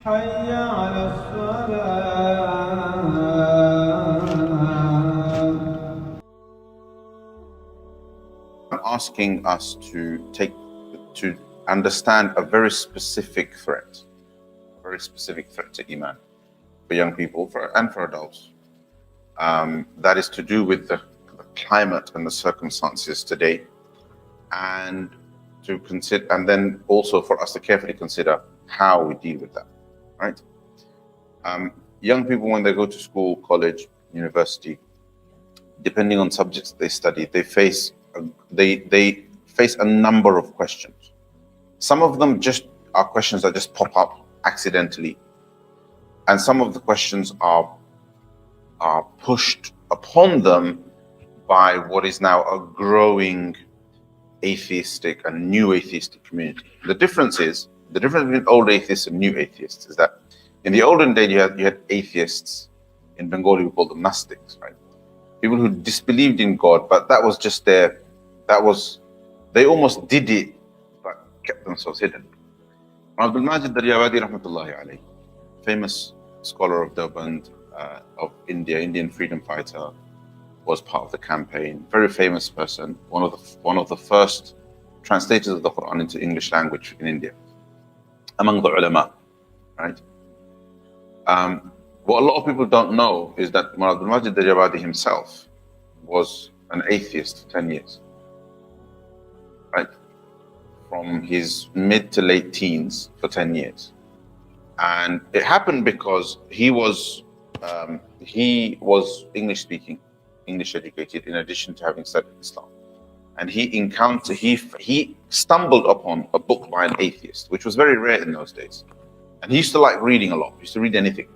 حي على الصلاة. I'm asking us to understand a very specific threat, to Iman for young people and for adults. That is to do with the climate and the circumstances today, and to consider, and then also for us to carefully consider how we deal with that. Right? Young people, when they go to school, college, university, depending on subjects they study, they face a number of questions. Some of them just are questions that just pop up accidentally, and some of the questions are pushed upon them by what is now a growing atheistic and new atheistic community. The difference between old atheists and new atheists is that in the olden days you had atheists. In Bengali we call them Gnostics, right? People who disbelieved in God, but they almost did it, but kept themselves hidden. Abdul Majid Daryabadi rahmatullahi alayhi, famous scholar of Deoband, of India, Indian freedom fighter, was part of the campaign. Very famous person, one of the first translators of the Quran into English language in India, among the ulama, right? What a lot of people don't know is that Abdul Majid Daryabadi himself was an atheist for 10 years, right? From his mid to late teens for 10 years. And it happened because he was English speaking, English educated, in addition to having studied Islam. And he stumbled upon a book by an atheist, which was very rare in those days. And he used to like reading a lot. He used to read anything,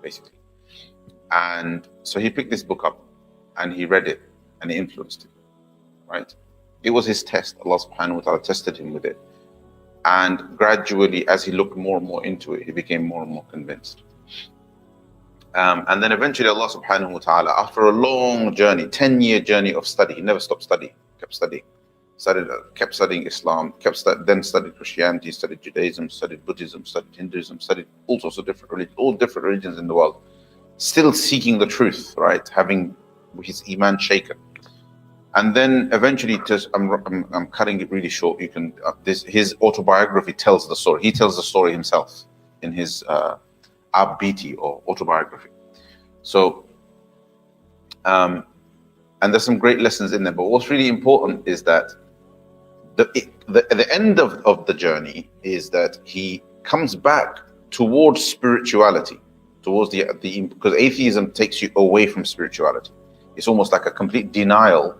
basically. And so he picked this book up and he read it and it influenced him, right? It was his test. Allah subhanahu wa ta'ala tested him with it. And gradually, as he looked more and more into it, he became more and more convinced. And then eventually Allah subhanahu wa ta'ala, after a long journey, 10-year journey of study, he never stopped studying, kept studying. Kept studying Islam, then studied Christianity, studied Judaism, studied Buddhism, studied Hinduism, studied all sorts of different religions, all different religions in the world, still seeking the truth, right? Having his Iman shaken. And then eventually, I'm cutting it really short. You can his autobiography tells the story. He tells the story himself in his Abbiti, or autobiography. So, and there's some great lessons in there. But what's really important is that the end of the journey is that he comes back towards spirituality, towards the because atheism takes you away from spirituality. It's almost like a complete denial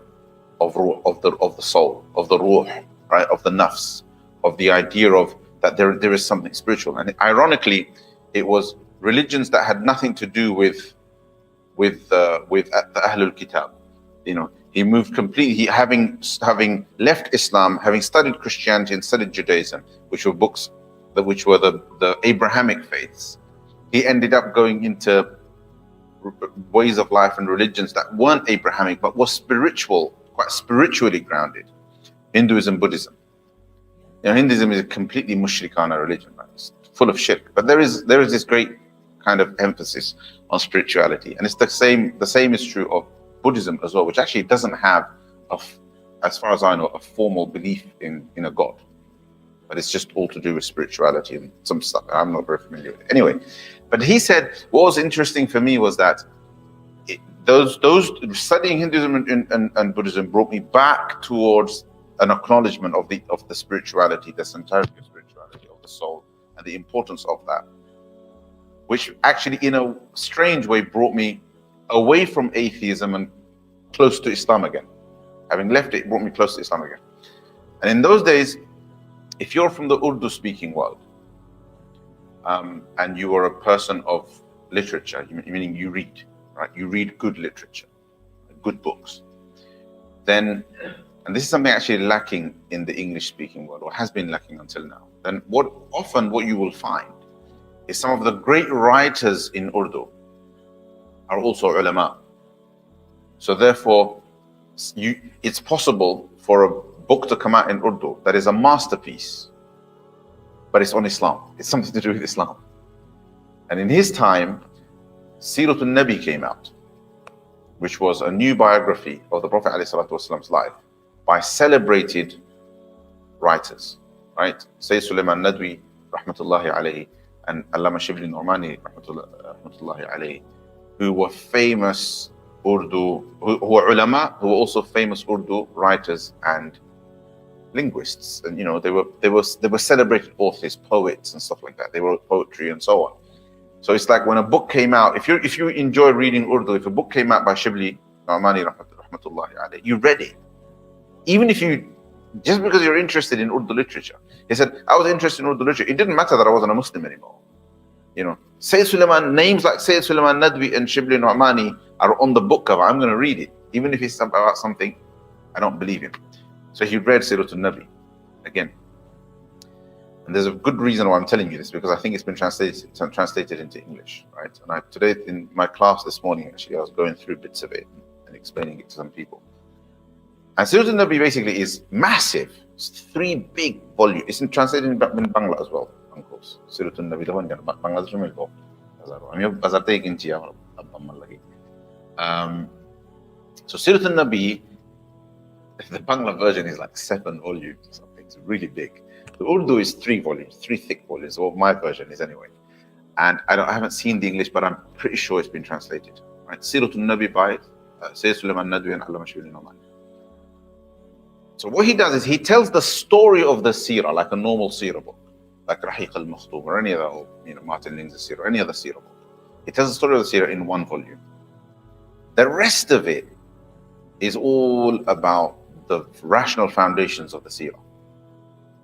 of the soul, of the ruh, right, of the nafs, of the idea of that there is something spiritual. And ironically, it was religions that had nothing to do with the Ahlul Kitab. You know, he moved completely, having left Islam, having studied Christianity and studied Judaism, which were the Abrahamic faiths. He ended up going into ways of life and religions that weren't Abrahamic, but were spiritual, quite spiritually grounded. Hinduism, Buddhism. You know, Hinduism is a completely mushrikana religion, right? It's full of shirk. But there is this great kind of emphasis on spirituality. And it's the same is true of Buddhism as well, which actually doesn't have, as far as I know, a formal belief in a god. But it's just all to do with spirituality and some stuff I'm not very familiar with. Anyway, but he said what was interesting for me was that those studying Hinduism and Buddhism brought me back towards an acknowledgement of the spirituality, the centrality of spirituality, of the soul, and the importance of that, which actually in a strange way brought me away from atheism and close to Islam again. Having left it, brought me close to Islam again. And in those days, if you're from the Urdu speaking world, and you are a person of literature, meaning you read, right? You read good literature, good books. Then, and this is something actually lacking in the English speaking world, or has been lacking until now. Then what you will find is some of the great writers in Urdu are also ulama. So therefore, it's possible for a book to come out in Urdu that is a masterpiece, but it's on Islam. It's something to do with Islam. And in his time, Siratul Nabi came out, which was a new biography of the Prophet ﷺ's life by celebrated writers, right? Sayyid Sulaiman Nadwi, rahmatullahi alayhi, and Allama Shibli Normani, rahmatullahi alayhi, who were famous Urdu, who were ulama, who were also famous Urdu writers and linguists. And you know, they were celebrated authors, poets and stuff like that. They wrote poetry and so on. So it's like when a book came out, if you enjoy reading Urdu, if a book came out by Shibli Normani, rahmatullahi alayhi, you read it. Even if you, just because you're interested in Urdu literature. He said, I was interested in Urdu literature. It didn't matter that I wasn't a Muslim anymore. You know, Sayyid Sulaiman, names like Sayyid Sulaiman Nadwi and Shibli Nu'mani are on the book cover. I'm going to read it. Even if it's about something I don't believe in. So he read Siratul Nabi again. And there's a good reason why I'm telling you this, because I think it's been translated into English, right? And today in my class this morning, actually, I was going through bits of it and explaining it to some people. And Siratul Nabi basically is massive. It's 3 big volumes. It's translated in Bangla as well, of course. Siratul Nabi, the one Bangladesh Milko. So Siratul Nabi, the Bangla version is like 7 volumes or something. It's really big. The Urdu is 3 volumes, 3 thick volumes. Well, my version is anyway. And I haven't seen the English, but I'm pretty sure it's been translated. Right? Siratul Nabi by Sayyid Sulaiman Nadwi and Allama Shibli Nu'mani. So what he does is he tells the story of the seerah like a normal seerah book, like Rahiq al-Makhtum or any other, or, you know, Martin Ling's seerah, or any other seerah book. He tells the story of the seerah in 1 volume. The rest of it is all about the rational foundations of the seerah.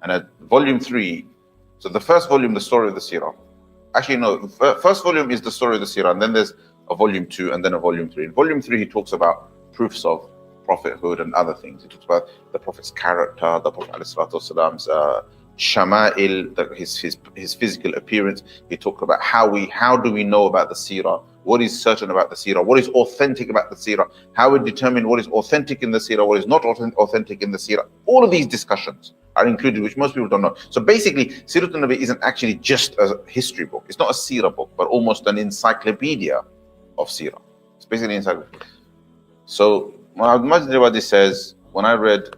And at volume 3, so the first volume, the story of the seerah. Actually, no, the first volume is the story of the seerah, and then there's a volume 2, and then a volume 3. In volume 3, he talks about proofs of prophethood and other things. He talks about the Prophet's character, the Prophet ﷺ's shama'il, his physical appearance. He talked about how do we know about the seerah, what is certain about the seerah, what is authentic about the seerah, how we determine what is authentic in the seerah, what is not authentic in the seerah. All of these discussions are included, which most people don't know. So basically, Siratul Nabi isn't actually just a history book. It's not a seerah book, but almost an encyclopedia of seerah. It's basically an encyclopedia. So Muhammad Jawadi says, when I read,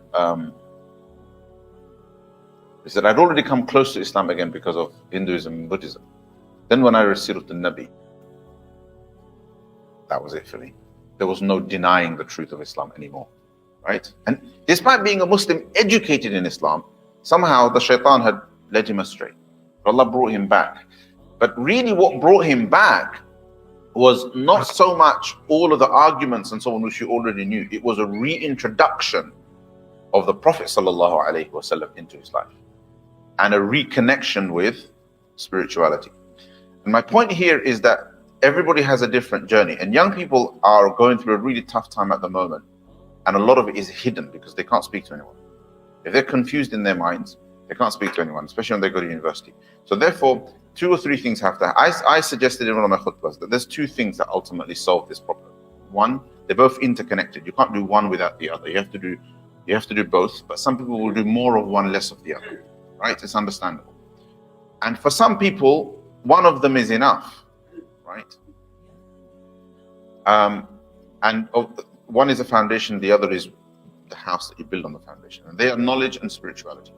he said, I'd already come close to Islam again because of Hinduism and Buddhism. Then when I read Siratul Nabi, that was it for me. There was no denying the truth of Islam anymore, right? And despite being a Muslim educated in Islam, somehow the shaitan had led him astray. Allah brought him back. But really what brought him back was not so much all of the arguments and so on which you already knew. It was a reintroduction of the Prophet ﷺ into his life and a reconnection with spirituality. And my point here is that everybody has a different journey, and young people are going through a really tough time at the moment, and a lot of it is hidden because they can't speak to anyone. If they're confused in their minds, they can't speak to anyone, especially when they go to university. So therefore, 2 or 3 things have to. I suggested in one of my khutbahs that there's 2 things that ultimately solve this problem. One, they're both interconnected. You can't do one without the other. You have to do both. But some people will do more of one, less of the other. Right? It's understandable. And for some people, one of them is enough. Right? One is a foundation. The other is the house that you build on the foundation. And they are knowledge and spirituality.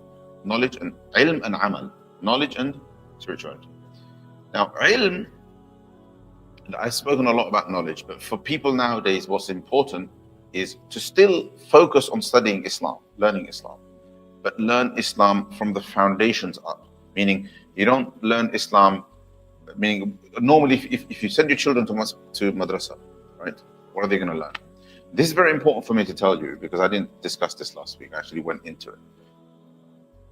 Knowledge and ilm and amal. Knowledge and spirituality. Now, ilm, I've spoken a lot about knowledge, but for people nowadays, what's important is to still focus on studying Islam, learning Islam, but learn Islam from the foundations up. Meaning, you don't learn Islam, meaning normally if you send your children to madrasa, right, what are they going to learn? This is very important for me to tell you because I didn't discuss this last week. I actually went into it.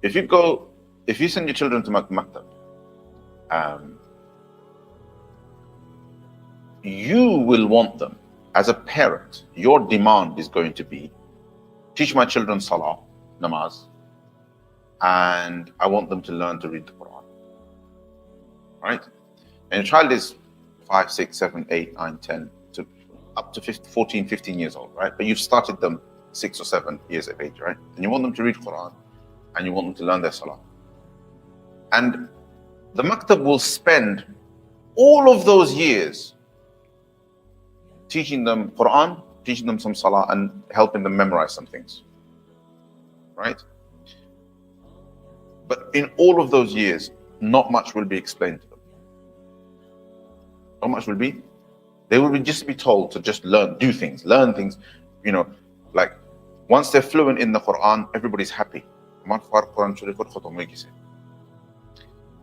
If you send your children to maktab, you will want them as a parent. Your demand is going to be, teach my children salah, namaz, and I want them to learn to read the Quran. Right? And a child is 5, 6, 7, 8, 9, 10, to up to 14, 15 years old, right? But you've started them 6 or 7 years of age, right? And you want them to read Quran, and you want them to learn their salah. And the maktab will spend All of those years, teaching them Quran, teaching them some Salah, and helping them memorize some things. Right? But in all of those years, not much will be explained to them. Not much will be. They will just be told to just learn things. Like once they're fluent in the Quran, everybody's happy.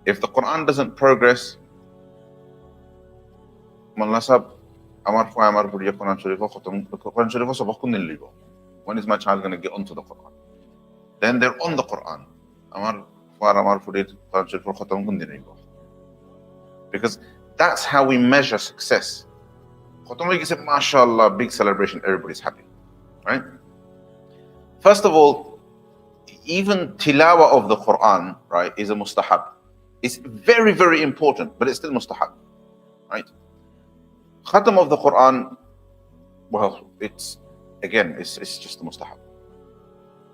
If the Quran doesn't progress, when is my child going to get onto the Quran? Then they're on the Quran. Because that's how we measure success. MashaAllah, big celebration, everybody's happy. Right? First of all, even tilawa of the Quran, right, is a mustahab. It's very, very important, but it's still mustahab. Right? Khatam of the Quran, well, it's just a mustahab.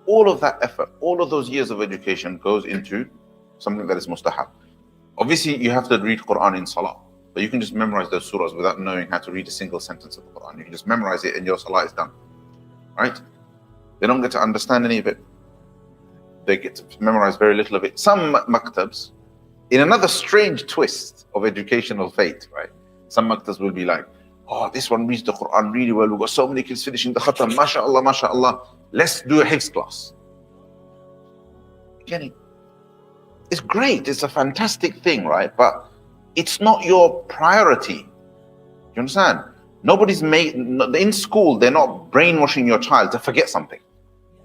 All of that effort, all of those years of education goes into something that is mustahab. Obviously, you have to read Quran in salah, but you can just memorize those surahs without knowing how to read a single sentence of the Quran. You can just memorize it and your salah is done. Right? They don't get to understand any of it. They get to memorize very little of it. Some maktabs, in another strange twist of educational fate, right? Some maktabs will be like, oh, this one reads the Quran really well. We've got so many kids finishing the khatam. MashaAllah, MashaAllah. Let's do a hifz class. Getting it's great. It's a fantastic thing, right? But it's not your priority. You understand? Nobody's in school. They're not brainwashing your child to forget something.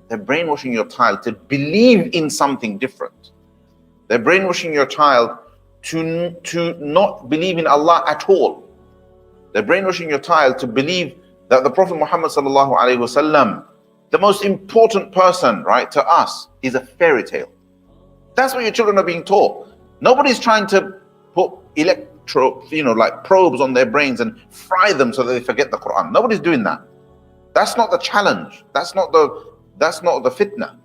They're brainwashing your child to believe in something different. They're brainwashing your child to not believe in Allah at all. They're brainwashing your child to believe that the Prophet Muhammad sallallahu alaihi wasallam, the most important person, right, to us, is a fairy tale. That's what your children are being taught. Nobody's trying to put probes on their brains and fry them so that they forget the Quran. Nobody's doing that. That's not the challenge. That's not the fitna.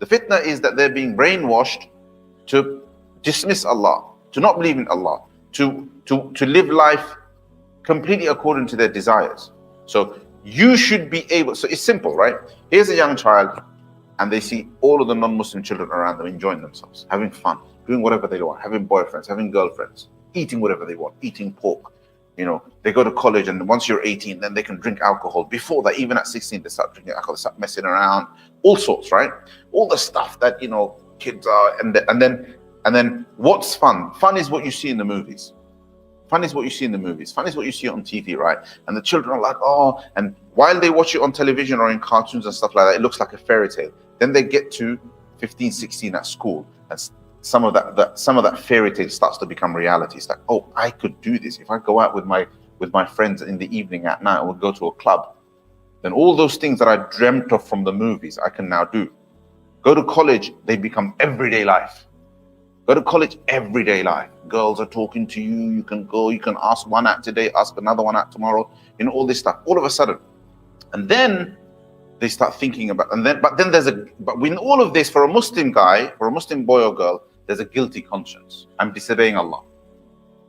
The fitna is that they're being brainwashed to dismiss Allah, to not believe in Allah, to live life completely according to their desires. So you should be able, so it's simple, right? Here's a young child and they see all of the non-Muslim children around them enjoying themselves, having fun, doing whatever they want, having boyfriends, having girlfriends, eating whatever they want, eating pork. They go to college and once you're 18, then they can drink alcohol. Before that, even at 16, they start drinking alcohol, they start messing around, all sorts, right? All the stuff that, kids are, and then what's fun? Fun is what you see in the movies. Fun is what you see in the movies. Fun is what you see on TV, right? And the children are like, oh, and while they watch it on television or in cartoons and stuff like that, it looks like a fairy tale. Then they get to 15, 16 at school, and some of that fairy tale starts to become reality. It's like, oh, I could do this. If I go out with my friends in the evening at night, I would go to a club. Then all those things that I dreamt of from the movies, I can now do. Go to college, they become everyday life. Go to college, everyday life. Girls are talking to you. You can go, you can ask one out today, ask another one out tomorrow, all this stuff, all of a sudden. And then they start thinking about, but when all of this, for a Muslim guy, for a Muslim boy or girl, there's a guilty conscience. I'm disobeying Allah.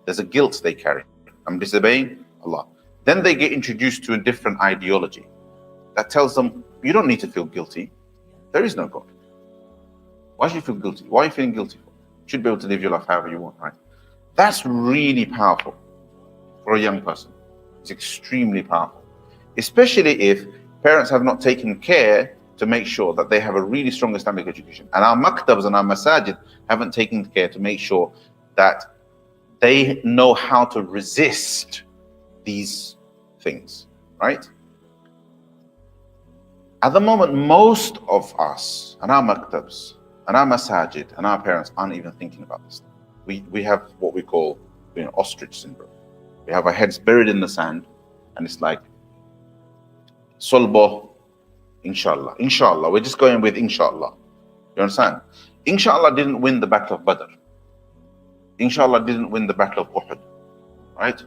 There's a guilt they carry. I'm disobeying Allah. Then they get introduced to a different ideology that tells them, you don't need to feel guilty. There is no God. Why should you feel guilty? Why are you feeling guilty for? You should be able to live your life however you want, right? That's really powerful for a young person. It's extremely powerful, especially if parents have not taken care to make sure that they have a really strong Islamic education. And our maktabs and our masajid haven't taken care to make sure that they know how to resist these things, right? At the moment, most of us and our maktabs and our masajid and our parents aren't even thinking about this. We have what we call, ostrich syndrome. We have our heads buried in the sand, and it's like, solbo, inshallah. Inshallah, we're just going with inshallah. You understand? Inshallah didn't win the battle of Badr. Inshallah didn't win the battle of Uhud, right?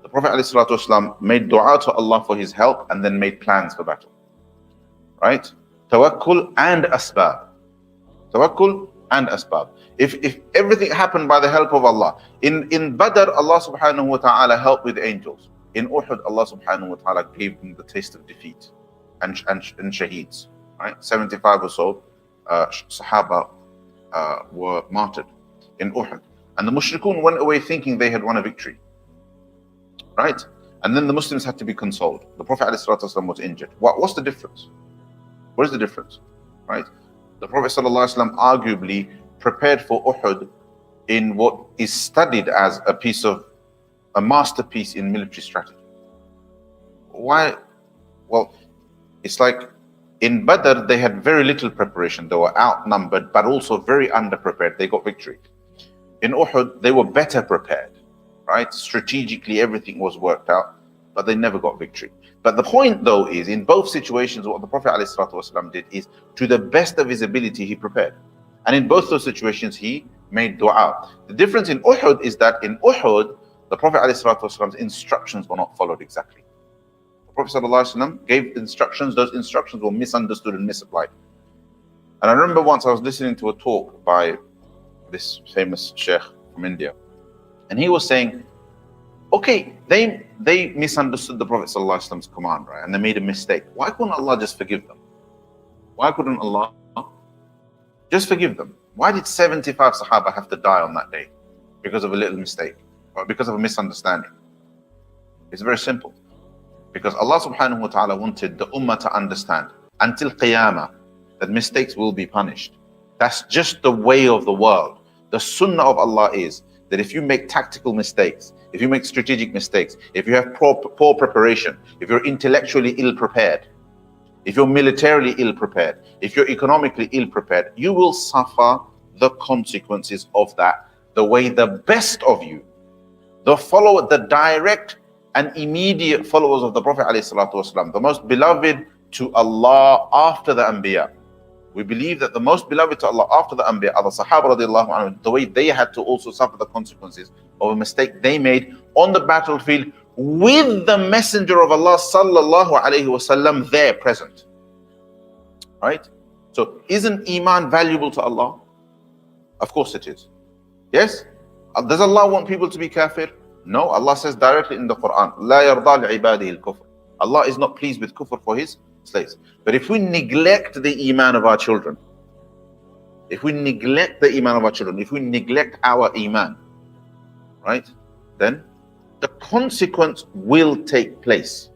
The Prophet ﷺ made dua to Allah for his help and then made plans for battle, right? Tawakkul and asbab. Tawakkul and asbab. If everything happened by the help of Allah, in Badr, Allah subhanahu wa ta'ala helped with angels. In Uhud, Allah subhanahu wa ta'ala gave them the taste of defeat and shaheeds. Right? 75 or so Sahaba were martyred in Uhud. And the mushrikun went away thinking they had won a victory. Right? And then the Muslims had to be consoled. The Prophet ﷺ was injured. What's the difference? What is the difference? Right? The Prophet ﷺ arguably prepared for Uhud in what is studied as a masterpiece in military strategy. Why? Well, it's like in Badr, they had very little preparation. They were outnumbered, but also very underprepared. They got victory. In Uhud, they were better prepared, right? Strategically, everything was worked out, but they never got victory. But the point, though, is in both situations, what the Prophet ﷺ did is, to the best of his ability, he prepared. And in both those situations, he made dua. The difference in Uhud is that in Uhud, the Prophet ﷺ's instructions were not followed exactly. The Prophet ﷺ gave instructions, those instructions were misunderstood and misapplied. And I remember once I was listening to a talk by this famous Sheikh from India, and he was saying, okay, they misunderstood the Prophet ﷺ's command, right? And they made a mistake. Why couldn't Allah just forgive them? Why couldn't Allah just forgive them? Why did 75 Sahaba have to die on that day? Because of a little mistake, or because of a misunderstanding? It's very simple. Because Allah subhanahu wa ta'ala wanted the ummah to understand until Qiyamah that mistakes will be punished. That's just the way of the world. The sunnah of Allah is that if you make tactical mistakes, if you make strategic mistakes, if you have poor preparation, if you're intellectually ill-prepared, if you're militarily ill-prepared, if you're economically ill-prepared, you will suffer the consequences of that the way the best of you, the direct and immediate followers of the Prophet ﷺ, the most beloved to Allah after the Anbiya. We believe that the most beloved to Allah after the Anbiya are the Sahaba radiallahu anhu, the way they had to also suffer the consequences of a mistake they made on the battlefield with the Messenger of Allah sallallahu alayhi wasallam there present. Right? So isn't Iman valuable to Allah? Of course it is. Yes? Does Allah want people to be kafir? No, Allah says directly in the Quran, لا يرضى لعباده الكفر. Allah is not pleased with kufr for his slaves. But if we neglect the Iman of our children, if we neglect our Iman, right, then the consequence will take place.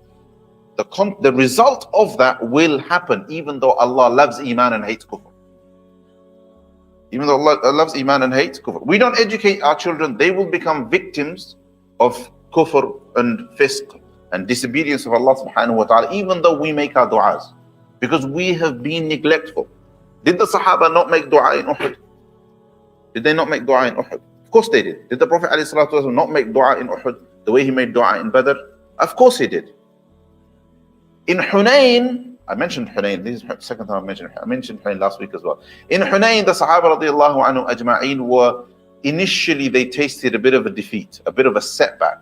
The result of that will happen, even though Allah loves Iman and hates kufr. Even though Allah loves Iman and hates kufr. We don't educate our children, they will become victims of kufr and fisq and disobedience of Allah subhanahu wa ta'ala, even though we make our du'as, because we have been neglectful. Did the Sahaba not make dua in Uhud? Did they not make dua in Uhud? Of course they did. Did the Prophet ﷺ not make dua in Uhud the way he made dua in Badr? Of course he did. In Hunayn, I mentioned Hunayn, this is the second time I mentioned Hunayn last week as well. In Hunayn, the Sahaba radiallahu anhu ajma'een were, initially they tasted a bit of a defeat, a bit of a setback.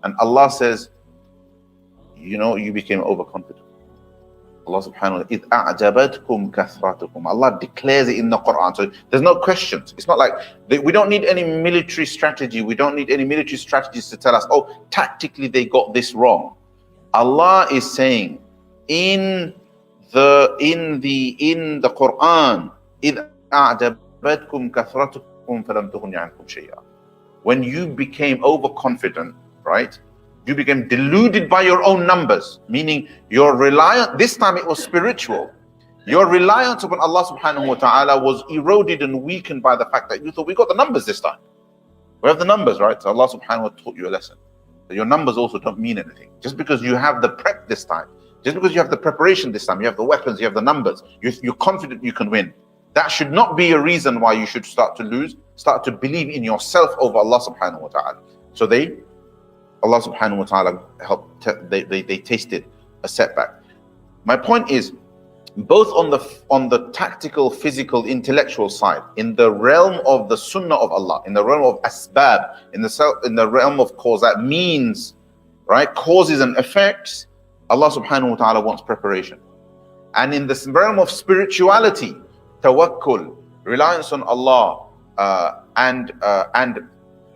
And Allah says, you know, you became overconfident. Allah subhanahu wa ta'ala, إِذْ أَعْجَبَتْكُمْ كَثْرَتُكُمْ. Allah declares it in the Quran. So there's no questions. It's not like, we don't need any military strategy. We don't need any military strategies to tell us, oh, tactically they got this wrong. Allah is saying in the Quran, إِذْ أَعْجَبَتْكُمْ كَثْرَتُكُمْ فَلَمْ تُغْنِ عَنْكُمْ شَيْئًا. When you became overconfident, right? You became deluded by your own numbers, meaning your reliance, this time it was spiritual. Your reliance upon Allah subhanahu wa ta'ala was eroded and weakened by the fact that you thought, we got the numbers this time. We have the numbers, right? So Allah subhanahu wa ta'ala taught you a lesson. That your numbers also don't mean anything. Just because you have the prep this time, just because you have the preparation this time, you have the weapons, you have the numbers, you're confident you can win. That should not be a reason why you should start to lose, start to believe in yourself over Allah subhanahu wa ta'ala. So Allah subhanahu wa ta'ala helped, they tasted a setback. My point is, both on the tactical, physical, intellectual side, in the realm of the sunnah of Allah, in the realm of asbab, in the realm of cause, that means, right, causes and effects, Allah subhanahu wa ta'ala wants preparation. And in this realm of spirituality, tawakkul, reliance on Allah, and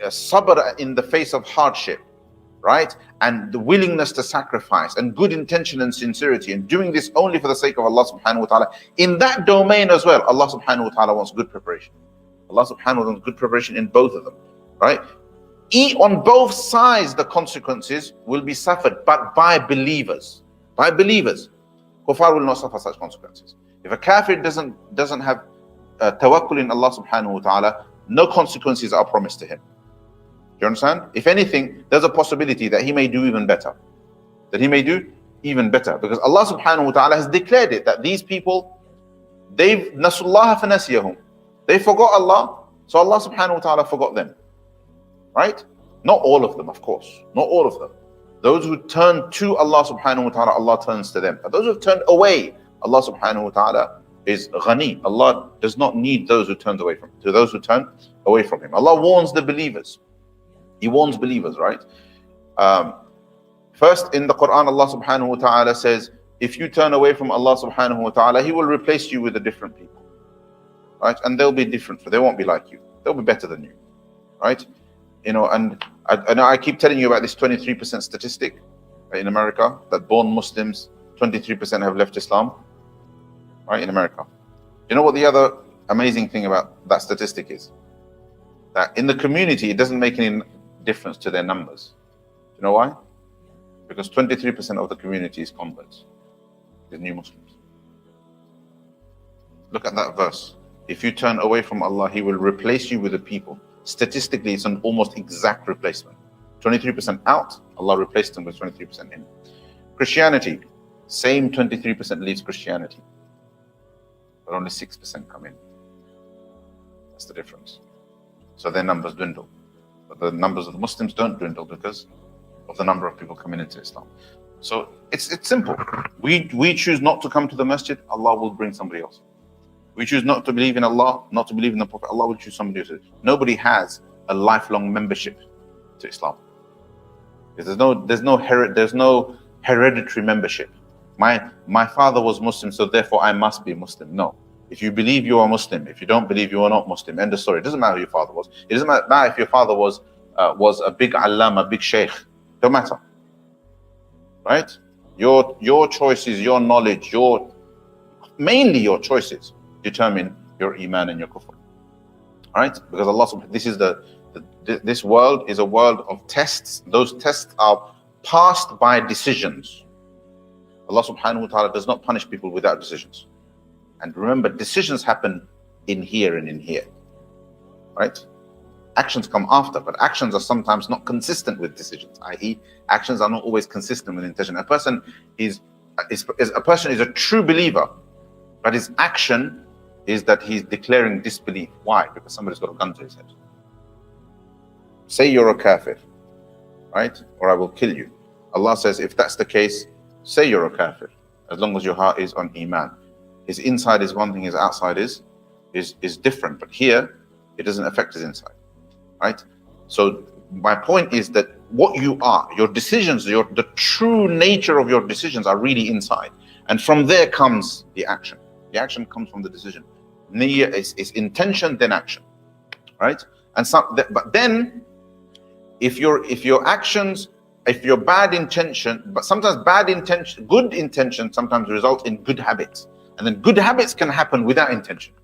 sabr in the face of hardship, right? And the willingness to sacrifice, and good intention and sincerity, and doing this only for the sake of Allah subhanahu wa ta'ala. In that domain as well, Allah subhanahu wa ta'ala wants good preparation. Allah subhanahu wa ta'ala wants good preparation in both of them, right? On both sides, the consequences will be suffered, but by believers. By believers. Kuffar will not suffer such consequences. If a kafir doesn't have tawakkul in Allah subhanahu wa ta'ala, no consequences are promised to him. Do you understand? If anything, there's a possibility that he may do even better. That he may do even better. Because Allah subhanahu wa ta'ala has declared it, that these people, they've nasullaha fanasiyahum. They forgot Allah, so Allah subhanahu wa ta'ala forgot them. Right? Not all of them, of course. Not all of them. Those who turn to Allah subhanahu wa ta'ala, Allah turns to them. But those who have turned away, Allah subhanahu wa ta'ala is ghani. Allah does not need those who turn away from him. To those who turn away from him. Allah warns the believers. He warns believers, right? First in the Quran, Allah subhanahu wa ta'ala says, if you turn away from Allah subhanahu wa ta'ala, He will replace you with a different people. Right? And they'll be different, they won't be like you. They'll be better than you. Right? You know, and I keep telling you about this 23% statistic in America, that born Muslims, 23% have left Islam, right, in America. You know what the other amazing thing about that statistic is? That in the community, it doesn't make any difference to their numbers. You know why? Because 23% of the community is converts, is new Muslims. Look at that verse. If you turn away from Allah, He will replace you with a people. Statistically, it's an almost exact replacement. 23% out, Allah replaced them with 23% in. Christianity, same 23% leaves Christianity, but only 6% come in. That's the difference. So their numbers dwindle. But the numbers of the Muslims don't dwindle because of the number of people coming into Islam. So it's simple. We choose not to come to the masjid, Allah will bring somebody else. We choose not to believe in Allah, not to believe in the Prophet, Allah will choose somebody else. Nobody has a lifelong membership to Islam. There's no hereditary membership. My father was Muslim, so therefore I must be Muslim. No. If you believe, you are Muslim. If you don't believe, you are not Muslim. End of story. It doesn't matter who your father was. It doesn't matter if your father was a big allam, a big sheikh. Don't matter. Right? Your choices, your knowledge, mainly your choices determine your iman and your kufr. Right? Because Allah, this world is a world of tests. Those tests are passed by decisions. Allah subhanahu wa ta'ala does not punish people without decisions. And remember, decisions happen in here and in here. Right? Actions come after, but actions are sometimes not consistent with decisions, i.e., actions are not always consistent with intention. A person is a true believer, but his action is that he's declaring disbelief. Why? Because somebody's got a gun to his head. Say you're a kafir, right? Or I will kill you. Allah says, if that's the case, say you're a kafir, as long as your heart is on Iman. His inside is one thing, his outside is different. But here, it doesn't affect his inside, right? So my point is that what you are, your decisions, the true nature of your decisions are really inside. And from there comes the action. The action comes from the decision. Niyyah is intention, then action, right? But then, if your actions, if your bad intention, but sometimes good intention sometimes result in good habits. And then good habits can happen without intention.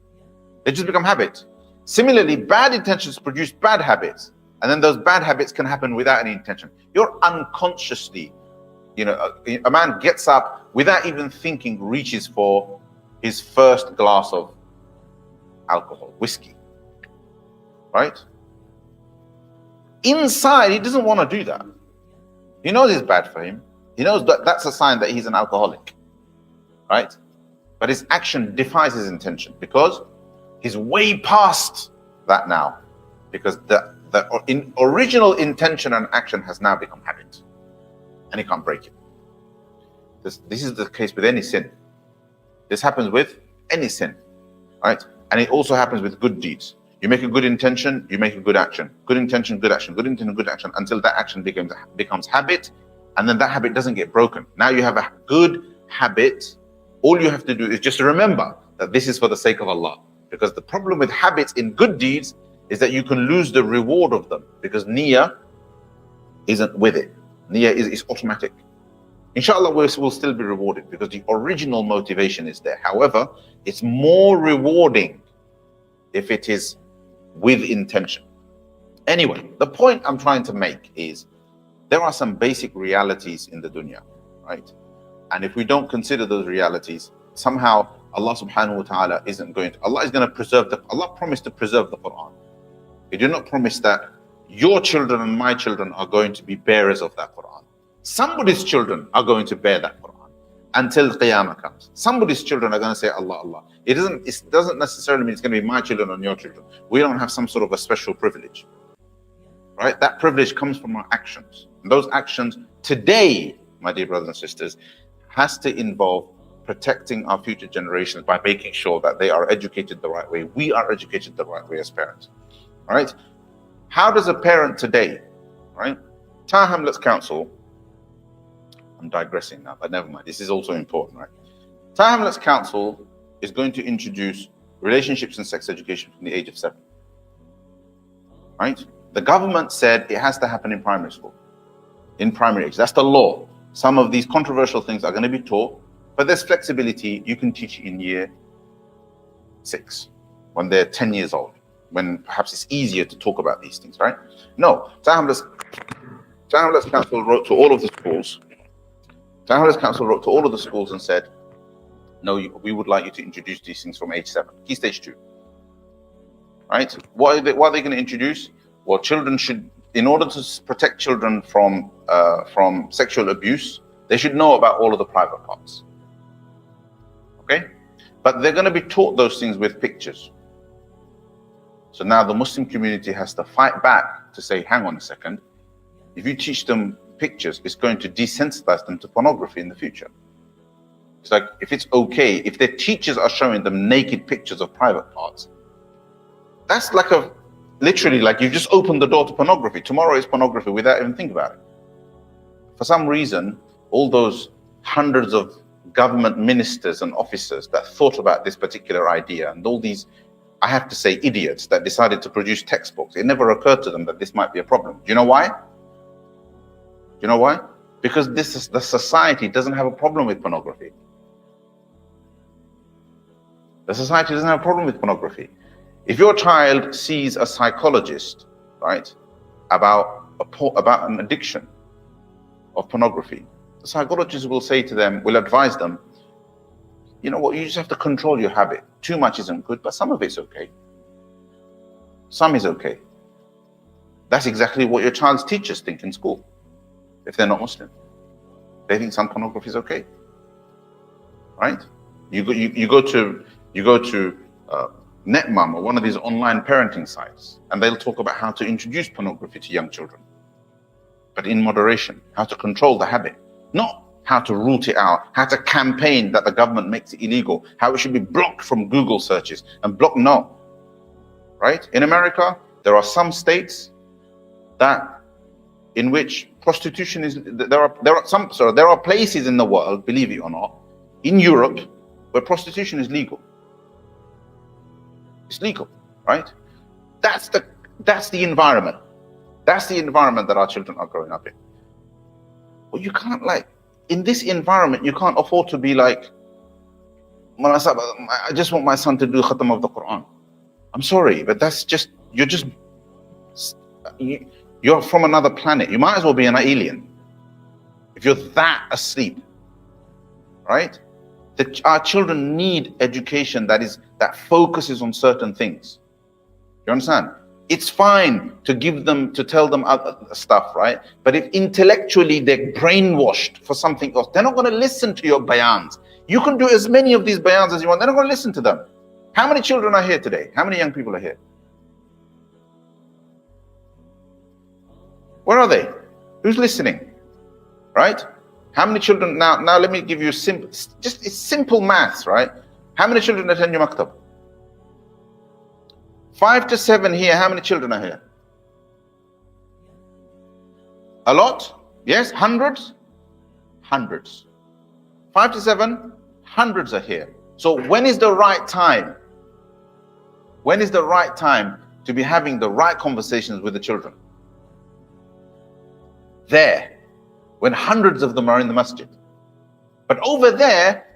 They just become habits. Similarly, bad intentions produce bad habits. And then those bad habits can happen without any intention. You're unconsciously, a man gets up without even thinking, reaches for his first glass of alcohol, whiskey, right? Inside, he doesn't want to do that. He knows it's bad for him. He knows that that's a sign that he's an alcoholic, right? But his action defies his intention because he's way past that now, because the original intention and action has now become habit, and he can't break it. This is the case with any sin. This happens with any sin, right? And it also happens with good deeds. You make a good intention, you make a good action. Good intention, good action. Good intention, good action, until that action becomes habit, and then that habit doesn't get broken. Now you have a good habit. All you have to do is just remember that this is for the sake of Allah. Because the problem with habits in good deeds is that you can lose the reward of them, because niyyah isn't with it. Niyyah is automatic. Inshallah, we'll still be rewarded because the original motivation is there. However, it's more rewarding if it is with intention. Anyway, the point I'm trying to make is there are some basic realities in the dunya, right? And if we don't consider those realities, somehow Allah subhanahu wa ta'ala isn't going to, Allah is going to preserve Allah promised to preserve the Quran. He did not promise that your children and my children are going to be bearers of that Quran. Somebody's children are going to bear that Quran until Qiyamah comes. Somebody's children are going to say Allah, Allah. It doesn't necessarily mean it's going to be my children and your children. We don't have some sort of a special privilege, right? That privilege comes from our actions. And those actions today, my dear brothers and sisters, has to involve protecting our future generations by making sure that they are educated the right way. We are educated the right way as parents, all right? How does a parent today, right? Tower Hamlets Council, I'm digressing now, but never mind. This is also important, right? Tower Hamlets Council is going to introduce relationships and sex education from the age of 7, right? The government said it has to happen in primary school, in primary age. That's the law. Some of these controversial things are going to be taught, but there's flexibility. You can teach in year 6 when they're 10 years old, when perhaps it's easier to talk about these things, right? No, Tower Hamlets Council wrote to all of the schools. Tower Hamlets Council wrote to all of the schools and said, no, we would like you to introduce these things from age 7, key stage 2, right? What are they going to introduce? Well, children should, in order to protect children from sexual abuse, they should know about all of the private parts. Okay? But they're going to be taught those things with pictures. So now the Muslim community has to fight back to say, hang on a second, if you teach them pictures, it's going to desensitize them to pornography in the future. It's like, if it's okay, if their teachers are showing them naked pictures of private parts, that's like literally like you just opened the door to pornography. Tomorrow is pornography without even thinking about it. For some reason, all those hundreds of government ministers and officers that thought about this particular idea, and all these, I have to say, idiots that decided to produce textbooks, it never occurred to them that this might be a problem. Do you know why? Do you know why? Because the society doesn't have a problem with pornography. The society doesn't have a problem with pornography. If your child sees a psychologist, right, about an addiction of pornography, the psychologist will say to them, will advise them, you know what, you just have to control your habit. Too much isn't good, but some of it's okay. Some is okay. That's exactly what your child's teachers think in school. If they're not Muslim, they think some pornography is okay, right? You go to NetMum or one of these online parenting sites, and they'll talk about how to introduce pornography to young children, but in moderation, how to control the habit, not how to root it out, how to campaign that the government makes it illegal, how it should be blocked from Google searches and blocked. No, right? In America, there are some states in which prostitution is, there are places in the world, believe it or not, in Europe, where prostitution is legal. It's legal, right? That's the environment. That's the environment that our children are growing up in. Well, you can't, like, in this environment, you can't afford to be like, I just want my son to do khatam of the Quran. I'm sorry, but you're from another planet. You might as well be an alien if you're that asleep, right? Our children need education that focuses on certain things. You understand? It's fine to tell them other stuff, right? But if intellectually they're brainwashed for something else, they're not going to listen to your bayans. You can do as many of these bayans as you want. They're not going to listen to them. How many children are here today? How many young people are here? Where are they? Who's listening? Right? How many children? Now let me give you it's simple maths, right? How many children attend your maktab? 5 to 7 here. How many children are here? A lot? Yes? Hundreds? Hundreds. 5 to 7, hundreds are here. So when is the right time When is the right time to be having the right conversations with the children? There, when hundreds of them are in the masjid. But over there,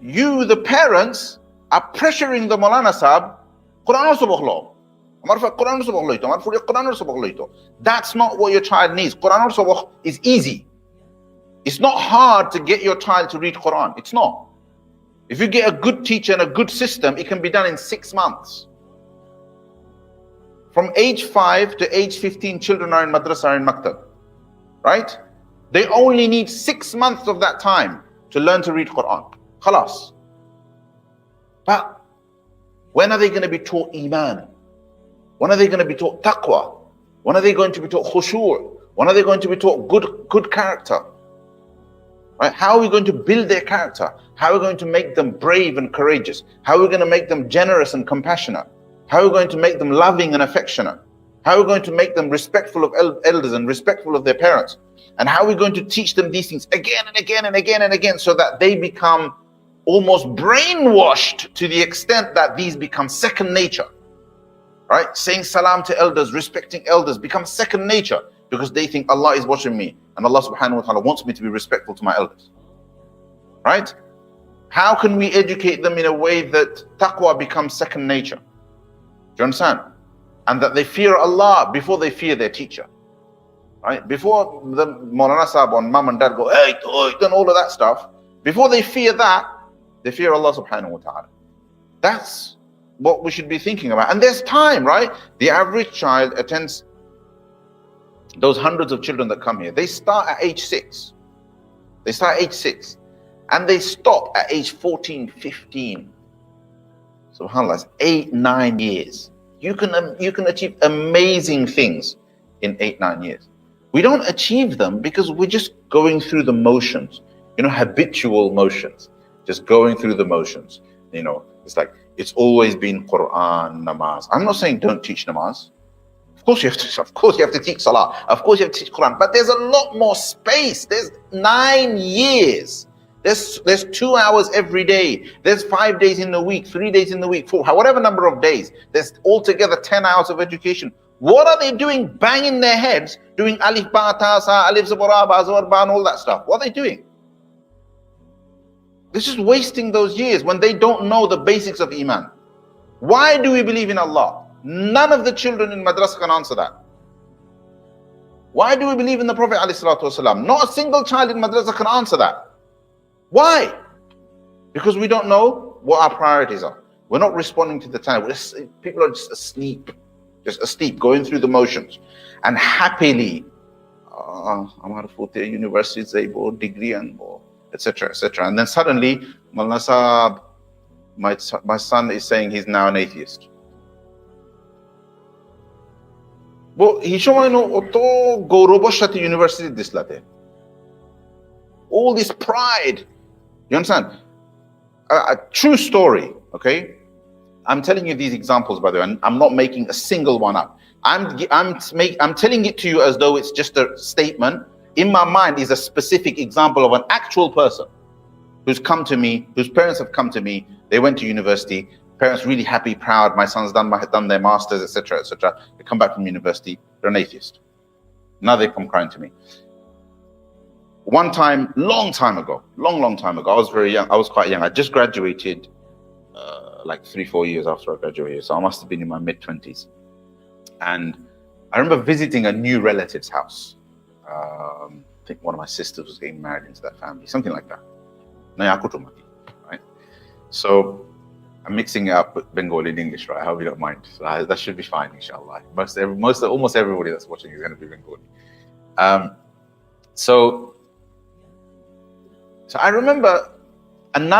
you, the parents, are pressuring the Maulana Sahib, Quran subhanallah. That's not what your child needs. Quran is easy. It's not hard to get your child to read Quran. It's not. If you get a good teacher and a good system, it can be done in 6 months. From age 5 to age 15, children are in madrasa, are in maktab. Right? They only need 6 months of that time to learn to read Quran. Khalas. But when are they going to be taught Iman? When are they going to be taught taqwa? When are they going to be taught khushu'? When are they going to be taught good character? Right? How are we going to build their character? How are we going to make them brave and courageous? How are we going to make them generous and compassionate? How are we going to make them loving and affectionate? How are we going to make them respectful of elders and respectful of their parents? And how are we going to teach them these things again and again and again and again, so that they become almost brainwashed to the extent that these become second nature? Right? Saying salam to elders, respecting elders becomes second nature, because they think Allah is watching me and Allah subhanahu wa ta'ala wants me to be respectful to my elders. Right? How can we educate them in a way that taqwa becomes second nature? Do you understand? And that they fear Allah before they fear their teacher. Right? Before the Maulana Sahib and mom and dad go, hey, and all of that stuff, before they fear that, they fear Allah subhanahu wa ta'ala. That's what we should be thinking about. And there's time, right? The average child attends, those hundreds of children that come here, they start at age 6. They start at age 6. And they stop at age 14, 15. SubhanAllah, it's 8, 9 years. You can achieve amazing things in 8, 9 years. We don't achieve them because we're just going through the motions, habitual motions, just going through the motions. It's like, it's always been Quran, namaz. I'm not saying don't teach namaz. Of course you have to teach salah. Of course you have to teach Quran. But there's a lot more space. There's 9 years. There's 2 hours every day. There's 5 days in the week, 3 days in the week, 4, whatever number of days. There's altogether 10 hours of education. What are they doing? Banging their heads, doing alif ba ta sa, alif zabara ba zawar ba and all that stuff. What are they doing? This is wasting those years when they don't know the basics of Iman. Why do we believe in Allah? None of the children in madrasa can answer that. Why do we believe in the Prophet ﷺ? Not a single child in madrasa can answer that. Why? Because we don't know what our priorities are. We're not responding to the time. People are just asleep, going through the motions. And happily, I'm out of 4th university, degree and etc., etc. And then suddenly, Maulana Sahib, my son is saying he's now an atheist. Well, he should know to go to university this latte. All this pride. You understand? A true story, okay? I'm telling you these examples, by the way, and I'm not making a single one up. I'm telling it to you as though it's just a statement. In my mind is a specific example of an actual person who's come to me, whose parents have come to me. They went to university. Parents really happy, proud. My son's done their masters, etc., etc. They come back from university. They're an atheist. Now they come crying to me. One time, long time ago, I was very young. I was quite young. I just graduated like 3-4 years after I graduated. So I must have been in my mid-20s. And I remember visiting a new relative's house. I think one of my sisters was getting married into that family, something like that. Right? So I'm mixing it up with Bengali and English, right? I hope you don't mind. So that should be fine, inshallah. Almost everybody that's watching is going to be Bengali. So I remember an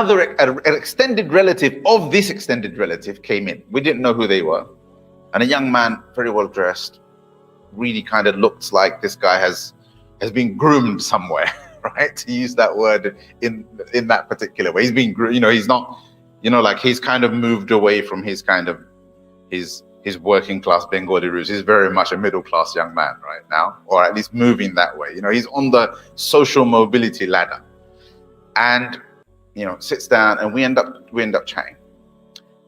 extended relative of this extended relative came in. We didn't know who they were. And a young man, very well dressed, really kind of looks like this guy has been groomed somewhere, right? To use that word in that particular way. He's been groomed, he's not, like he's kind of moved away from his kind of, his working class Bengali roots. He's very much a middle class young man right now, or at least moving that way. He's on the social mobility ladder. And sits down, and we end up chatting.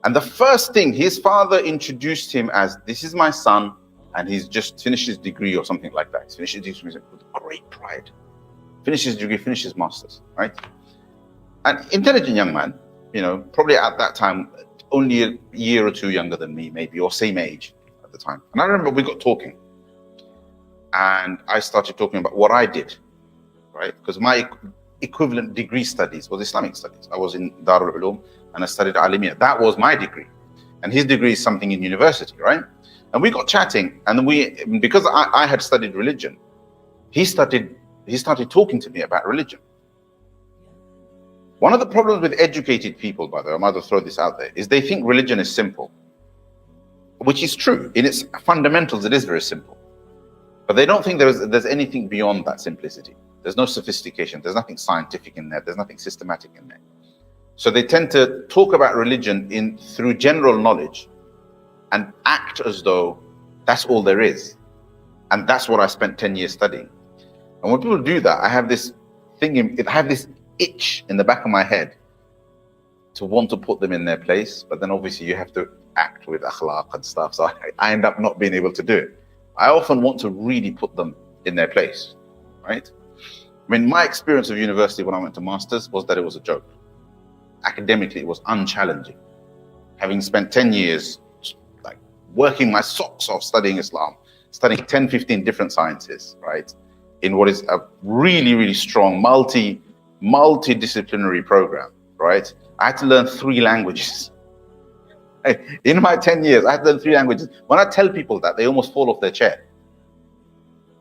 And the first thing, his father introduced him as, this is my son, and he's just finished his degree or something like that. He's finished his degree with great pride. Finished his degree, finished his master's, right? An intelligent young man, you know, probably at that time, only a year or two younger than me, maybe, or same age at the time. And I remember we got talking, and I started talking about what I did, right? Because my equivalent degree studies was Islamic studies. I was in Darul Ulum and I studied Alimiyah. That was my degree. And his degree is something in university, right? And we got chatting, and because I had studied religion, he started talking to me about religion. One of the problems with educated people, by the way, I might as well throw this out there, is they think religion is simple, which is true. In its fundamentals, it is very simple. But they don't think there's anything beyond that simplicity. There's no sophistication. There's nothing scientific in there. There's nothing systematic in there. So they tend to talk about religion through general knowledge and act as though that's all there is. And that's what I spent 10 years studying. And when people do that, I have this itch in the back of my head to want to put them in their place. But then obviously you have to act with akhlaq and stuff. So I end up not being able to do it. I often want to really put them in their place, right? I mean, my experience of university when I went to masters was that it was a joke. Academically, it was unchallenging. Having spent 10 years like working my socks off studying Islam, studying 10, 15 different sciences, right? In what is a really, really strong multidisciplinary program, right? I had to learn 3 languages. In my 10 years, I had to learn 3 languages. When I tell people that, they almost fall off their chair,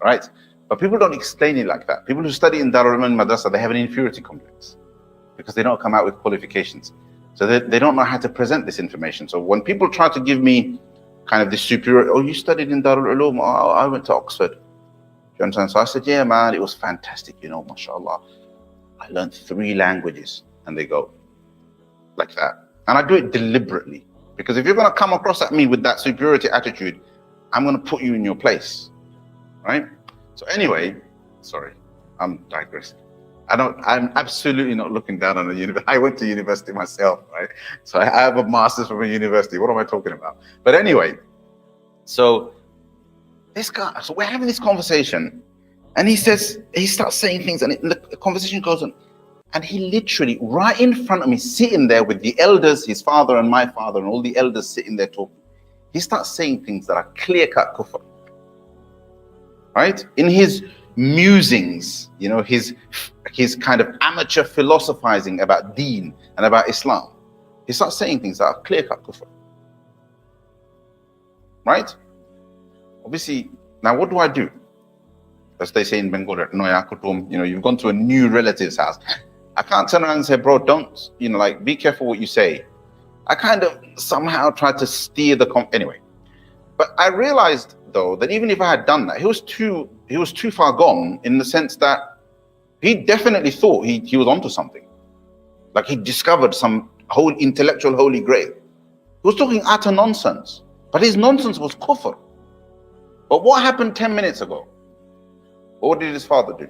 right? But people don't explain it like that. People who study in Darul Ulum Madrasa, they have an inferiority complex because they don't come out with qualifications. So they don't know how to present this information. So when people try to give me kind of this superior, oh, you studied in Darul Ulum, oh, I went to Oxford. Do you understand? So I said, yeah, man, it was fantastic, you know, mashallah. I learned 3 languages. And they go like that. And I do it deliberately. Because if you're going to come across at me with that superiority attitude, I'm going to put you in your place, right? So anyway, sorry, I'm digressing. I'm absolutely not looking down on the university. I went to university myself, right? So I have a master's from a university. What am I talking about? But anyway, so this guy, so we're having this conversation, and he starts saying things, and the conversation goes on. And he literally, right in front of me, sitting there with the elders, his father and my father, and all the elders sitting there talking, he starts saying things that are clear-cut kufr. Right? In his musings, you know, his kind of amateur philosophizing about deen and about Islam, he starts saying things that are clear-cut kufr. Right? Obviously, now what do I do? As they say in Bengal, you know, you've gone to a new relative's house. I can't turn around and say, bro, don't, you know, like, be careful what you say. I kind of somehow tried to steer anyway. But I realized, though, that even if I had done that, he was too far gone, in the sense that he definitely thought he was onto something. Like he discovered some whole intellectual holy grail. He was talking utter nonsense, but his nonsense was kufr. But what happened 10 minutes ago? What did his father do?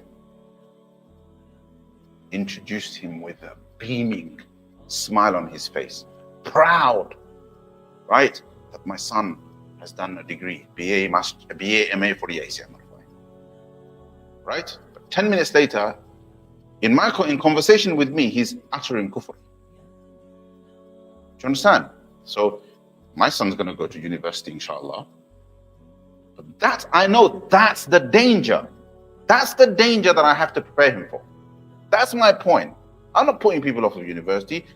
Introduced him with a beaming smile on his face, proud, right, that my son has done a degree, BA, MA for the ACM, right? But 10 minutes later, in conversation with me, he's uttering kufr. Do you understand? So my son's going to go to university, inshallah. But I know that's the danger. That's the danger that I have to prepare him for. That's my point. I'm not putting people off of university.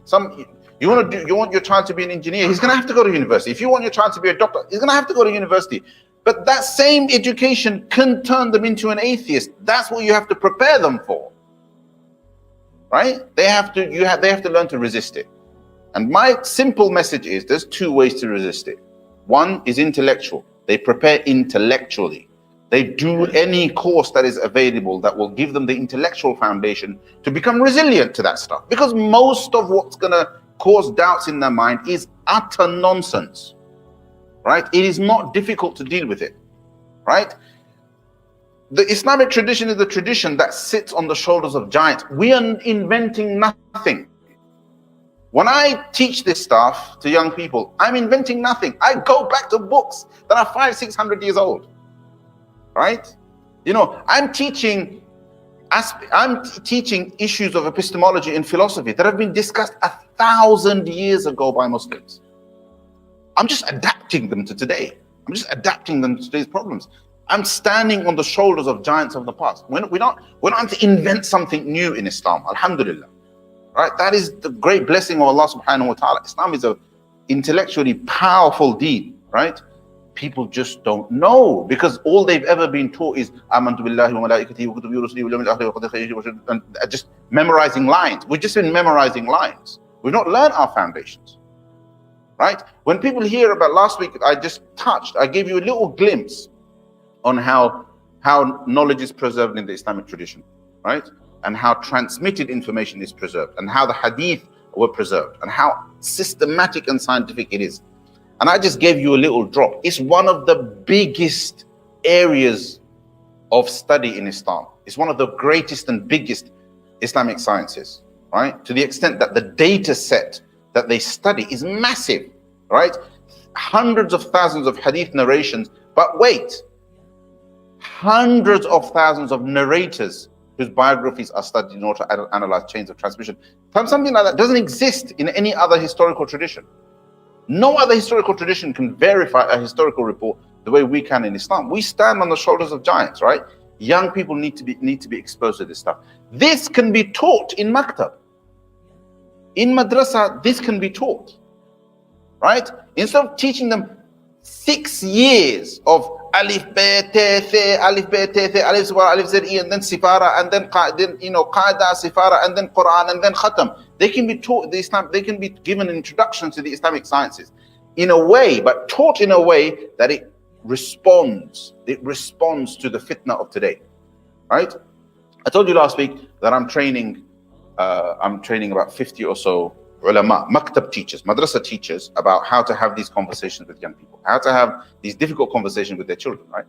You want your child to be an engineer, he's going to have to go to university. If you want your child to be a doctor, he's going to have to go to university. But that same education can turn them into an atheist. That's what you have to prepare them for, right? They have to learn to resist it. And my simple message is, there's 2 ways to resist it. One is intellectual. They prepare intellectually. They do any course that is available that will give them the intellectual foundation to become resilient to that stuff. Because most of what's going to cause doubts in their mind is utter nonsense, right? It is not difficult to deal with it, right? The Islamic tradition is the tradition that sits on the shoulders of giants. We are inventing nothing. When I teach this stuff to young people, I'm inventing nothing. I go back to books that are 500-600 years old, right? You know, I'm teaching issues of epistemology and philosophy that have been discussed 1,000 years ago by Muslims. I'm just adapting them to today. I'm just adapting them to today's problems. I'm standing on the shoulders of giants of the past. We're not to invent something new in Islam, alhamdulillah. Right? That is the great blessing of Allah subhanahu wa ta'ala. Islam is an intellectually powerful deed, right? People just don't know, because all they've ever been taught is amantu billahi wa malaikatihi wa kutubihi wa rusulihi wal yawmil akhir wa qadar khayrihi, and just memorizing lines. We've just been memorizing lines. We've not learned our foundations. Right? When people hear about, last week I gave you a little glimpse on how knowledge is preserved in the Islamic tradition, right? And how transmitted information is preserved, and how the hadith were preserved, and how systematic and scientific it is. And I just gave you a little drop. It's one of the biggest areas of study in Islam. It's one of the greatest and biggest Islamic sciences, right? To the extent that the data set that they study is massive, right? Hundreds of thousands of hadith narrations, but wait, hundreds of thousands of narrators whose biographies are studied in order to analyze chains of transmission. Something like that doesn't exist in any other historical tradition. No other historical tradition can verify a historical report the way we can in Islam. We stand on the shoulders of giants, right? Young people need to be exposed to this stuff. This can be taught in maktab. In madrasa, this can be taught, right? Instead of teaching them 6 years of alif be te the, alif be te the, alif sifara, alif zeri, and then sifara, and then qaida, sifara, and then Quran, and then khatam. They can be taught the Islam. They can be given an introduction to the Islamic sciences in a way, but taught in a way that it responds. It responds to the fitna of today, right? I told you last week that I'm training about 50 or so ulama, maktab teachers, madrasa teachers, about how to have these conversations with young people, how to have these difficult conversations with their children, right?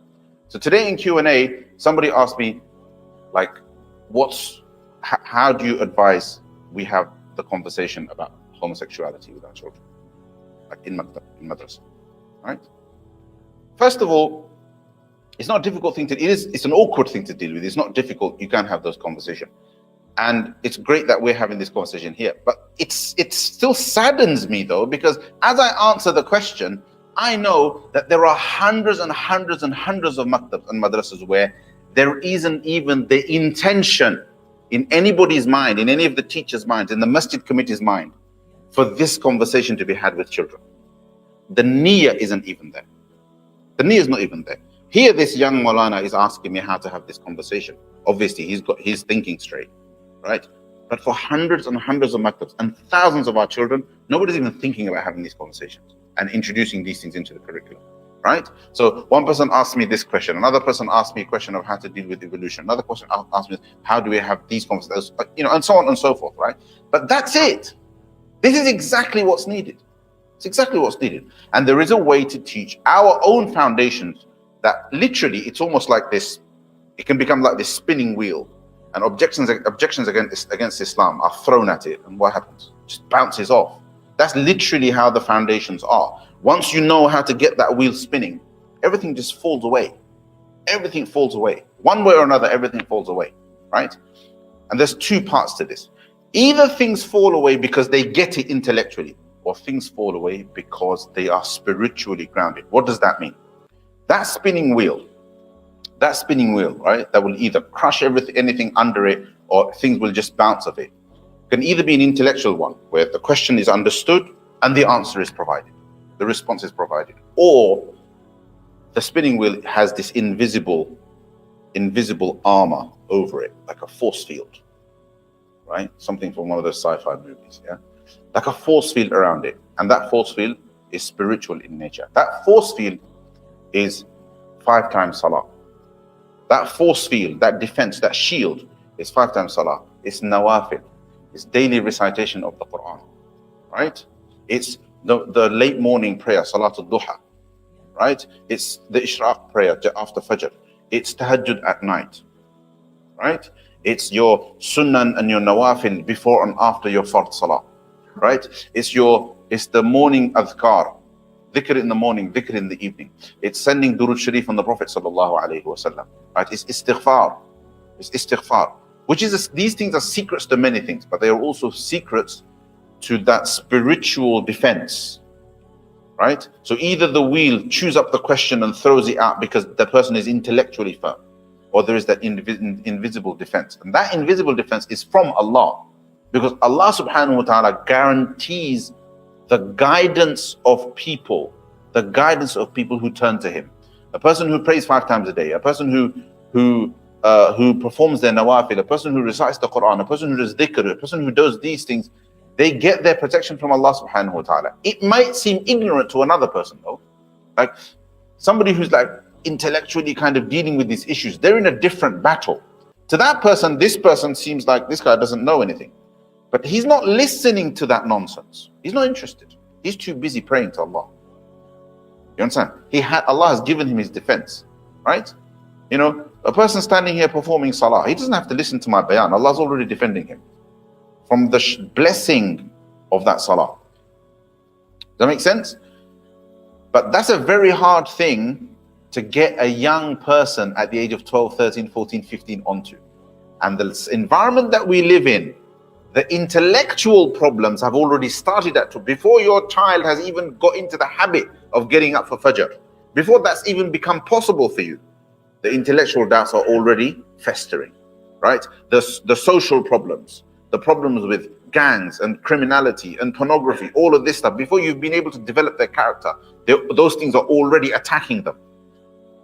So today in Q&A, somebody asked me, like, how do you advise we have the conversation about homosexuality with our children, like in maktab, in madrasa, right? First of all, it's not a difficult thing it's an awkward thing to deal with. It's not difficult. You can have those conversations. And it's great that we're having this conversation here, but it still saddens me though, because as I answer the question, I know that there are hundreds and hundreds and hundreds of maktabs and madrasas where there isn't even the intention in anybody's mind, in any of the teachers' minds, in the masjid committee's mind, for this conversation to be had with children. The niyyah isn't even there. The niyyah is not even there. Here, this young Maulana is asking me how to have this conversation. Obviously, he's thinking straight, right? But for hundreds and hundreds of maktabs and thousands of our children, nobody's even thinking about having these conversations and introducing these things into the curriculum, right? So one person asked me this question, another person asked me a question of how to deal with evolution, another person asked me, how do we have these conversations, and so on and so forth, right? But that's it. This is exactly what's needed. It's exactly what's needed. And there is a way to teach our own foundations that literally, it's almost like this, it can become like this spinning wheel, and objections against Islam are thrown at it, and what happens? It just bounces off. That's literally how the foundations are. Once you know how to get that wheel spinning, everything just falls away. Everything falls away. One way or another, everything falls away, right? And there's two parts to this. Either things fall away because they get it intellectually, or things fall away because they are spiritually grounded. What does that mean? That spinning wheel, right, that will either crush anything under it, or things will just bounce off it, can either be an intellectual one, where the question is understood and the answer is provided, the response is provided, or the spinning wheel has this invisible armor over it, like a force field, right? Something from one of those sci-fi movies, yeah? Like a force field around it, and that force field is spiritual in nature. That force field is 5 times salah. That force field, that defense, that shield is 5 times salah. It's nawafil. It's daily recitation of the Quran, right? It's the late morning prayer, Salatul Adduha, right? It's the Ishraq prayer after Fajr. It's tahajjud at night, right? It's your sunnah and your nawafil before and after your fard salah. right? It's the morning adhkar, dhikr in the morning, dhikr in the evening. It's sending durud sharif on the Prophet sallallahu alaihi wasallam, right? It's istighfar, which is these things are secrets to many things, but they are also secrets to that spiritual defense, right? So either the wheel chews up the question and throws it out because the person is intellectually firm, or there is that invisible defense. And that invisible defense is from Allah, because Allah subhanahu wa ta'ala guarantees the guidance of people who turn to Him. A person who prays 5 times a day, a person who performs their nawafil, a person who recites the Quran, a person who does dhikr, a person who does these things, they get their protection from Allah subhanahu wa ta'ala. It might seem ignorant to another person though. Like somebody who's like intellectually kind of dealing with these issues, they're in a different battle. To that person, this person seems like this guy doesn't know anything. But he's not listening to that nonsense. He's not interested. He's too busy praying to Allah. You understand? Allah has given him his defense, right? You know, a person standing here performing salah, he doesn't have to listen to my bayan. Allah's already defending him from the blessing of that salah. Does that make sense? But that's a very hard thing to get a young person at the age of 12, 13, 14, 15 onto. And the environment that we live in, the intellectual problems have already started before your child has even got into the habit of getting up for Fajr. Before that's even become possible for you, the intellectual doubts are already festering, right? The social problems, the problems with gangs and criminality and pornography, all of this stuff, before you've been able to develop their character, those things are already attacking them,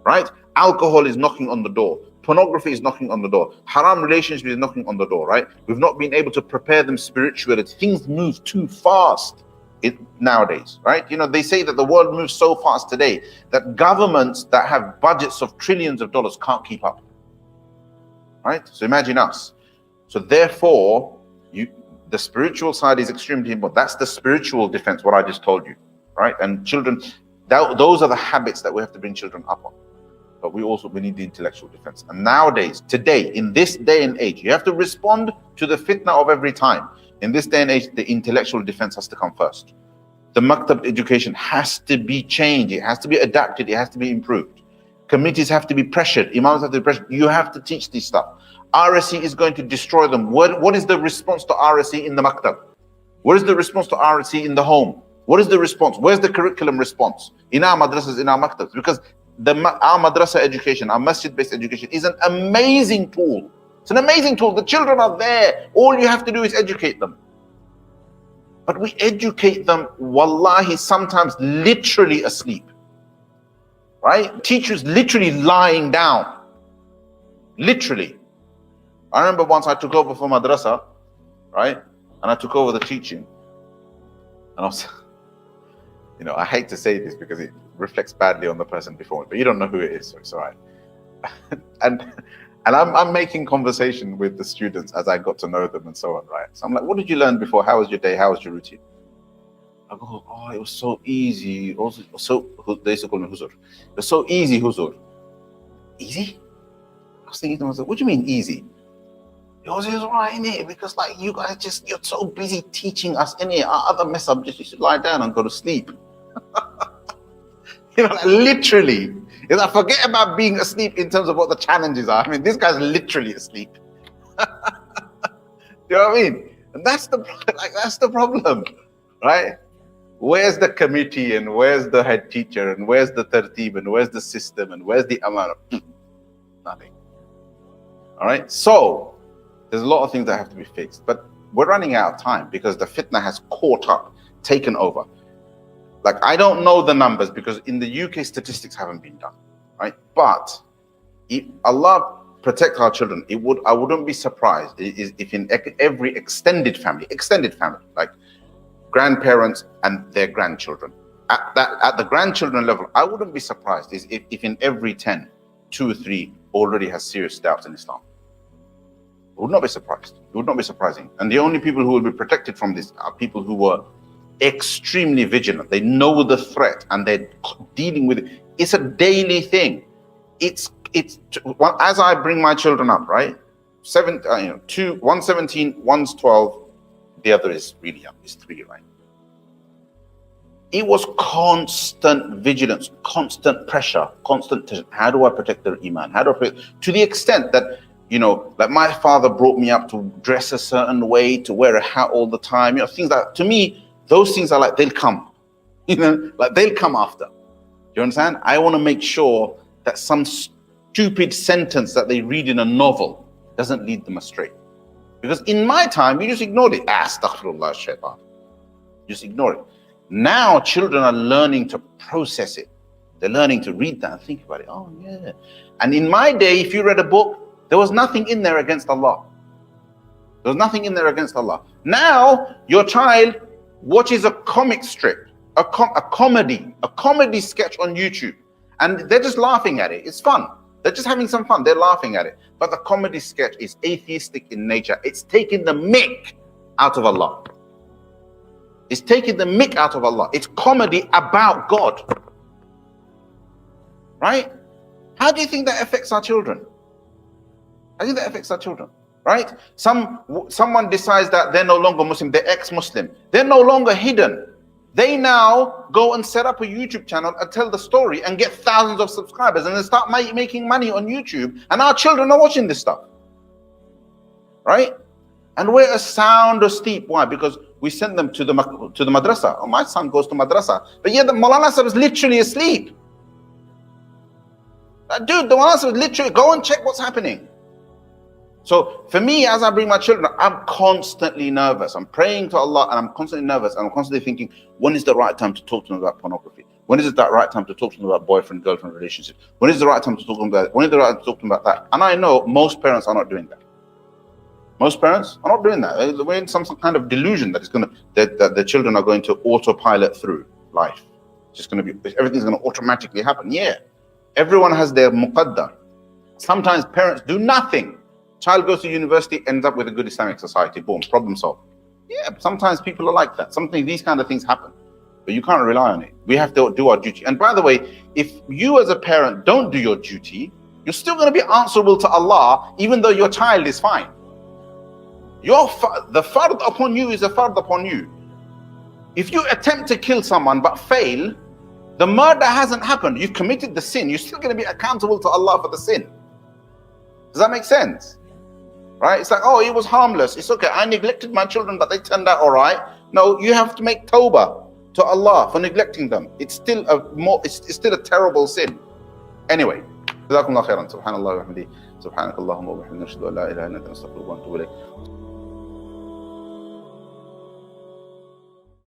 right? Alcohol is knocking on the door. Pornography is knocking on the door. Haram relationship is knocking on the door, right? We've not been able to prepare them spiritually. Things move too fast nowadays, right? You know, they say that the world moves so fast today that governments that have budgets of trillions of dollars can't keep up, right? So imagine us. So therefore, the spiritual side is extremely important. That's the spiritual defense, what I just told you, right? And children, those are the habits that we have to bring children up on. But we need the intellectual defense. And nowadays, today, in this day and age, you have to respond to the fitna of every time. In this day and age, the intellectual defense has to come first. The maktab education has to be changed. It has to be adapted. It has to be improved. Communities have to be pressured. Imams have to be pressured. You have to teach this stuff. RSE is going to destroy them. What is the response to RSE in the maktab? What is the response to RSE in the home? What is the response? Where's the curriculum response? In our madrasas, in our maktabs? Because our madrasa education, our masjid-based education is an amazing tool. It's an amazing tool. The children are there. All you have to do is educate them. But we educate them, wallahi, sometimes literally asleep. Right? Teachers literally lying down. Literally. I remember once I took over for madrasa, right? And I took over the teaching. And I was, you know, I hate to say this because it reflects badly on the person before me, but you don't know who it is, so it's all right. and I'm making conversation with the students as I got to know them and so on, right? So I'm like, what did you learn before? How was your day? How was your routine? I go, oh, it was so easy. Also, they used to call me Huzur. It was so easy, Huzur. Easy? I was thinking to myself, what do you mean easy? It was right in it because like you guys you're so busy teaching us in it. Our other mess up just you should lie down and go to sleep. You know, like literally. It's like forget about being asleep in terms of what the challenges are. I mean, this guy's literally asleep. You know what I mean? And that's the problem, right? Where's the committee and where's the head teacher and where's the tertib and where's the system and where's the amara? Nothing. All right. So there's a lot of things that have to be fixed, but we're running out of time because the fitna has caught up, taken over. Like, I don't know the numbers because in the UK statistics haven't been done, right? But if Allah protect our children, I wouldn't be surprised if in every extended family, like grandparents and their grandchildren, at the grandchildren level, I wouldn't be surprised if in every 10, 2 or 3 already has serious doubts in Islam. I would not be surprised. It would not be surprising. And the only people who will be protected from this are people who were extremely vigilant. They know the threat and they're dealing with it. It's a daily thing. It's as I bring my children up, right? 1's 17, 1's 12, The other is really young, he's 3, right? It was constant vigilance, constant pressure, constant tension. How do I protect their Iman? How do I protect, to the extent that, you know, like my father brought me up to dress a certain way, to wear a hat all the time, you know, things that, to me, those things are like, they'll come, you know, like they'll come after. You understand? I want to make sure that some stupid sentence that they read in a novel doesn't lead them astray. Because in my time, you just ignored it. Astaghfirullah, shaitan. Just ignore it. Now children are learning to process it. They're learning to read that and think about it. Oh yeah. And in my day, if you read a book, there was nothing in there against Allah. There was nothing in there against Allah. Now your child watches a comic strip, a comedy sketch on YouTube, and they're just laughing at it. It's fun. They're just having some fun. They're laughing at it. But the comedy sketch is atheistic in nature. It's taking the mick out of Allah. It's taking the mick out of Allah. It's comedy about God. Right? How do you think that affects our children? How do you think that affects our children? Right? Someone decides that they're no longer Muslim, they're ex-Muslim. They're no longer hidden. They now go and set up a YouTube channel and tell the story and get thousands of subscribers and then start making money on YouTube. And our children are watching this stuff. Right? And we're sound asleep. Why? Because we send them to the madrasa. Oh, my son goes to madrasa. But yet the Maulana Sahib is literally asleep. Dude, the Maulana Sahib is literally, go and check what's happening. So for me, as I bring my children, I'm constantly nervous. I'm praying to Allah and I'm constantly nervous. And I'm constantly thinking, when is the right time to talk to them about pornography? When is it the right time to talk to them about boyfriend-girlfriend relationships? When is the right time to talk to them about that? When is the right time to talk to them about that? And I know most parents are not doing that. Most parents are not doing that. We're in some kind of delusion that that the children are going to autopilot through life. It's just going to be, everything's going to automatically happen. Yeah. Everyone has their muqaddar. Sometimes parents do nothing. Child goes to university, ends up with a good Islamic society. Boom, problem solved. Yeah, sometimes people are like that. Sometimes these kind of things happen. But you can't rely on it. We have to do our duty. And by the way, if you as a parent don't do your duty, you're still going to be answerable to Allah, even though your child is fine. The fard upon you is a fard upon you. If you attempt to kill someone but fail, the murder hasn't happened. You've committed the sin. You're still going to be accountable to Allah for the sin. Does that make sense? Right? It's like, oh, it was harmless. It's okay. I neglected my children, but they turned out all right. No, you have to make tawbah to Allah for neglecting them. It's still it's still a terrible sin. Anyway, jazakumullah khairan. Subhanallah wa bihamdihi. Subhanakallahumma wa bihamdika. Ashhadu an la ilaha illa anta astaghfiruka wa atubu ilayk.